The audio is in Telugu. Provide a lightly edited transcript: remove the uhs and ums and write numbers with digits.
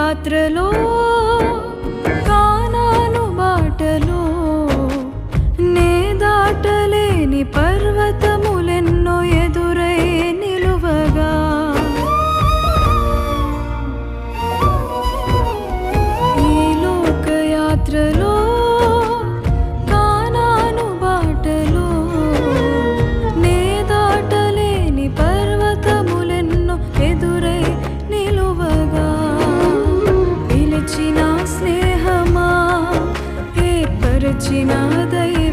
యాత్రలో కానాను బాటలో నే దాటలేని పర్వతములెన్నో ఎదురై నిలువగా ఈ లోకయాత్రలో కానాను బాటలో నే దాటలేని పర్వతములెన్నో ఎదురై నిలువగా పిలిచిన స్నేహమా ఏర్పరచిన దయ